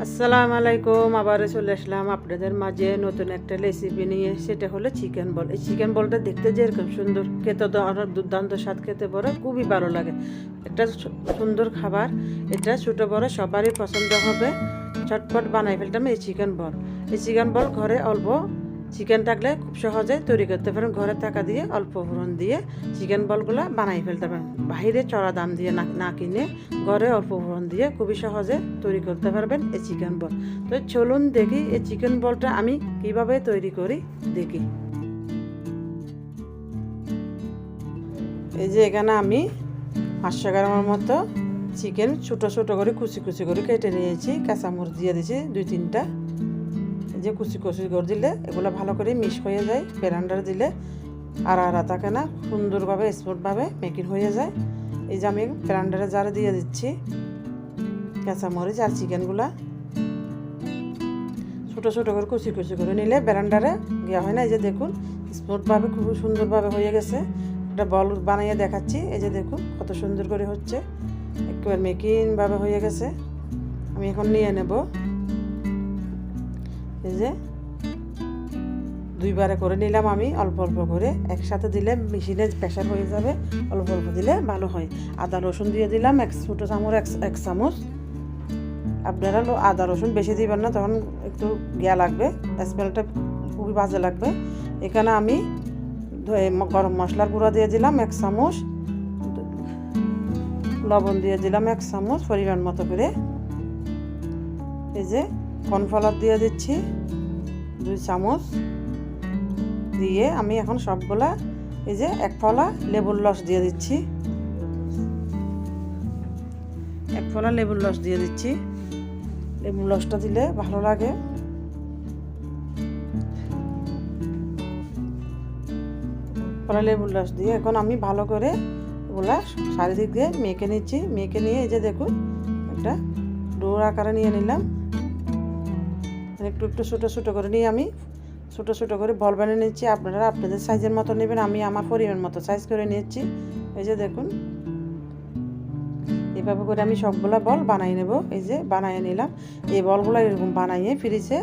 আসসালামু আলাইকুম। আবার চলে আসলাম আপনাদের মাঝে নতুন একটা রেসিপি নিয়ে। সেটা হলো চিকেন বল। এই চিকেন বলটা দেখতে যেরকম সুন্দর, খেতে তো অনেক দুর্দান্ত স্বাদ, খেতে বড় খুবই ভালো লাগে। একটা সুন্দর খাবার, এটা ছোটো বড় সবারই পছন্দ হবে। চটপট বানাই ফেলতাম এই চিকেন বল। এই চিকেন বল ঘরে অল্প চিকেন থাকলে খুব সহজে তৈরি করতে পারেন। ঘরে টাকা দিয়ে অল্প ফোড়ন দিয়ে চিকেন বলগুলো বানাই ফেলতে পারেন। বাইরে চড়া দাম দিয়ে না কিনে ঘরে অল্প ফোড়ন দিয়ে খুবই সহজে তৈরি করতে পারবেন এই চিকেন বল। তো চলুন দেখি এই চিকেন বলটা আমি কিভাবে তৈরি করি দেখি। এই যে এখানে আমি 500 গ্রামের মতো চিকেন ছোটো ছোটো করে কুচি কুচি করে কেটে নিয়েছি। কাঁচামরিচ দিয়ে দিয়েছি 2-3টা। যে কুচি কুচি করে দিলে এগুলো ভালো করে মিক্স হয়ে যায়। ব্লেন্ডার দিলে আড়া থাকে না, সুন্দরভাবে স্মুথভাবে মেকিং হয়ে যায়। এই যে আমি ব্লেন্ডারে জারে দিয়ে দিচ্ছি কাঁচামরিচ আর চিকেনগুলা ছোটো ছোটো করে কুচি কুচি করে নিলে ব্লেন্ডারে দেওয়া হয় না। এই যে দেখুন স্মুথভাবে খুব সুন্দরভাবে হয়ে গেছে। একটা বল বানিয়ে দেখাচ্ছি। এই যে দেখুন কত সুন্দর করে হচ্ছে, একেবারে মেকিংভাবে হয়ে গেছে। আমি এখন নিয়ে নেব। এই যে দুইবারে করে নিলাম আমি, অল্প অল্প করে। একসাথে দিলে মেশিনে প্রেশার হয়ে যাবে, অল্প অল্প দিলে ভালো হয়। আদা রসুন দিয়ে দিলাম ছোটো চামচ, এক চামচ। আপনারা আদা রসুন বেশি দিবেন না, তখন একটু গিয়া লাগবে, স্মেলটা খুবই বাজে লাগবে। এখানে আমি গরম মশলার গুঁড়া দিয়ে দিলাম 1 চামচ, লবণ দিয়ে দিলাম 1 চামচ পরিমাণ মতো করে। এই যে কর্নফ্লাওয়ার দিয়ে দিচ্ছি 2 চামচ দিয়ে আমি এখন সবগুলা, এই যে 1 ফলা লেবুর রস দিয়ে দিচ্ছি, 1 ফলা লেবুর রস দিয়ে দিচ্ছি। লেবুর রসটা দিলে ভালো লাগে। ফলা লেবুর রস দিয়ে এখন আমি ভালো করে ওগুলা চারিদিক দিয়ে মেখে নিচ্ছি। মেখে নিয়ে এই যে দেখুন একটা ডোর আকারে নিয়ে নিলাম। একটু একটু ছোটো ছোটো করে নিয়ে আমি ছোটো ছোটো করে বল বানিয়ে নিচ্ছি। আপনারা আপনাদের সাইজের মতো নেবেন, আমি আমার পরিমাণ মতো সাইজ করে নিচ্ছি। এই যে দেখুন এভাবে করে আমি সবগুলা বল বানিয়ে নেব। এই যে বানিয়ে নিলাম। এই বলগুলো এরকম বানিয়ে ফ্রিজে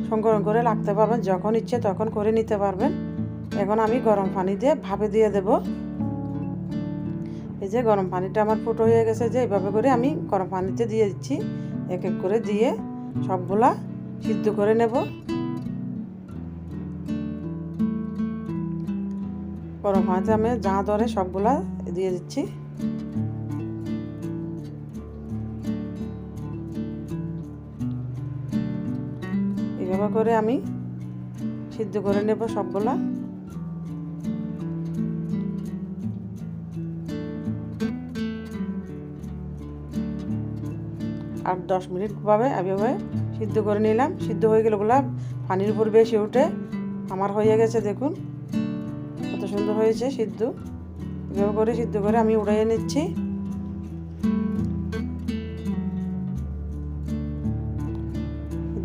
সংরক্ষণ করে রাখতে পারবেন, যখন ইচ্ছে তখন করে নিতে পারবেন। এখন আমি গরম পানি দিয়ে ভাপে দিয়ে দেব। এই যে গরম পানিটা আমার ফুটো হয়ে গেছে। যে এইভাবে করে আমি গরম পানিতে দিয়ে দিচ্ছি, এক এক করে দিয়ে সবগুলা সিদ্ধ করে নেব। গরম পানিতে আমি যা ধরে সবগুলা দিয়ে দিচ্ছি। এইভাবে করে আমি সিদ্ধ করে নেব সবগুলা। আর 10 মিনিট ভাবে এভাবে সিদ্ধ করে নিলাম। সিদ্ধ হয়ে গেলে ওগুলা পানির উপর বেশি উঠে আমার হয়ে গেছে। দেখুন কত সুন্দর হয়েছে সিদ্ধ। এভাবে করে সিদ্ধ করে আমি উড়াইয়ে নিচ্ছি।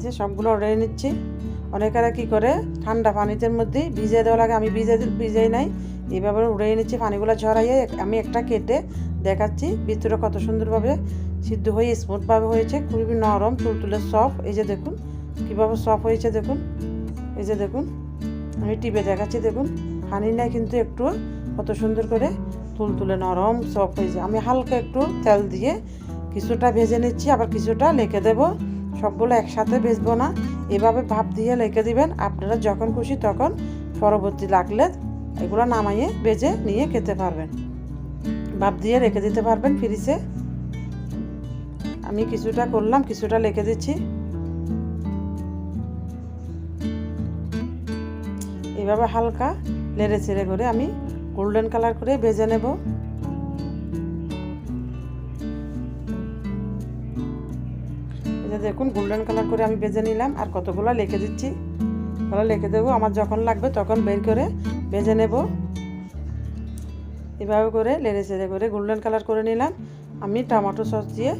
যে সবগুলো উড়াইয়ে নিচ্ছি। অনেকেরা কি করে ঠান্ডা পানিতে মধ্যে ভিজিয়ে দেওয়া লাগে, আমি ভিজাই নাই। এইভাবে উড়াইয়ে নিচ্ছি, পানিগুলো ঝরাইয়ে আমি একটা কেটে দেখাচ্ছি ভিতরে কত সুন্দরভাবে সিদ্ধ হয়ে স্মুথভাবে হয়েছে, খুবই নরম তুলতুলে সফট। এই যে দেখুন কীভাবে সফট হয়েছে দেখুন। এই যে দেখুন আমি টিপে দেখাচ্ছি, দেখুন পানি নাই কিন্তু একটু কত সুন্দর করে তুলতুলে নরম সফট হয়েছে। আমি হালকা একটু তেল দিয়ে কিছুটা ভেজে নিচ্ছি, আবার কিছুটা লেখে দেব। সবগুলো একসাথে ভেজবো না, এভাবে ভাপ দিয়ে রেখে দিবেন। আপনারা যখন খুশি তখন পরবর্তী লাগলে এগুলো নামাইয়ে ভেজে নিয়ে খেতে পারবেন, ভাপ দিয়ে রেখে দিতে পারবেন ফ্রিজে। আমি কিছুটা করলাম, কিছুটা রেখে দিচ্ছি। এভাবে হালকা নেড়ে চেড়ে করে আমি গোল্ডেন কালার করে ভেজে নেব। দেখুন গোল্ডেন কালার করে আমি ভেজে নিলাম। আর কতগুলো লেখে দিচ্ছি, তাহলে লেখে দেবো, আমার যখন লাগবে তখন বের করে ভেজে নেব। এভাবে করে নেড়ে চেড়ে করে গোল্ডেন কালার করে নিলাম। আমি টমেটো সস দিয়ে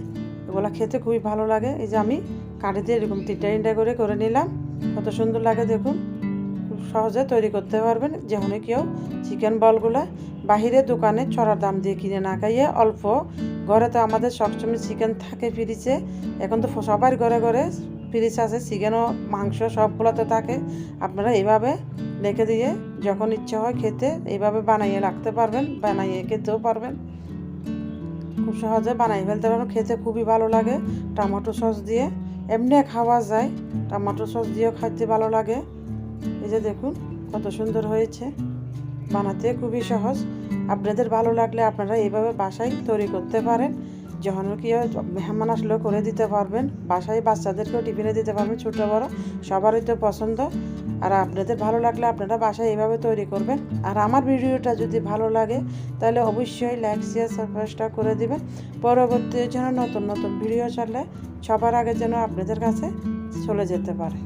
এগুলো খেতে খুবই ভালো লাগে। এই যে আমি কাঠি দিয়ে এরকম 3টা করে নিলাম। কত সুন্দর লাগে দেখুন। খুব সহজে তৈরি করতে পারবেন যখন কেউ চিকেন বলগুলা বাহিরে দোকানে ছড়ার দাম দিয়ে কিনে না খাইয়ে অল্প ঘরে তো আমাদের সবসময় চিকেন থাকে ফ্রিজে, এখন তো সবার ঘরে ঘরে ফ্রিজ আছে, চিকেনও মাংস সবগুলোতে থাকে। আপনারা এইভাবে রেখে দিয়ে যখন ইচ্ছে হয় খেতে এইভাবে বানাইয়ে রাখতে পারবেন, বানাইয়ে খেতেও পারবেন, খুব সহজে বানাই ফেলতে পারবেন। খেতে খুবই ভালো লাগে টমেটো সস দিয়ে, এমনি খাওয়া যায়, টমেটো সস দিয়েও খাইতে ভালো লাগে। এই যে দেখুন কত সুন্দর হয়েছে, বানাতে খুবই সহজ। আপনাদের ভালো লাগলে আপনারা এইভাবে বাসায় তৈরি করতে পারেন, যখন কি মেহমান আসলেও করে দিতে পারবেন, বাসায় বাচ্চাদেরকেও টিফিনে দিতে পারবেন, ছোটো বড়ো সবারই তো পছন্দ। আর আপনাদের ভালো লাগলে আপনারা বাসায় এইভাবে তৈরি করবেন। আর আমার ভিডিওটা যদি ভালো লাগে তাহলে অবশ্যই লাইক শেয়ার সাবস্ক্রাইবটা করে দিবেন, পরবর্তী যেন নতুন নতুন ভিডিও ছাড়লে সবার আগে যেন আপনাদের কাছে চলে যেতে পারে।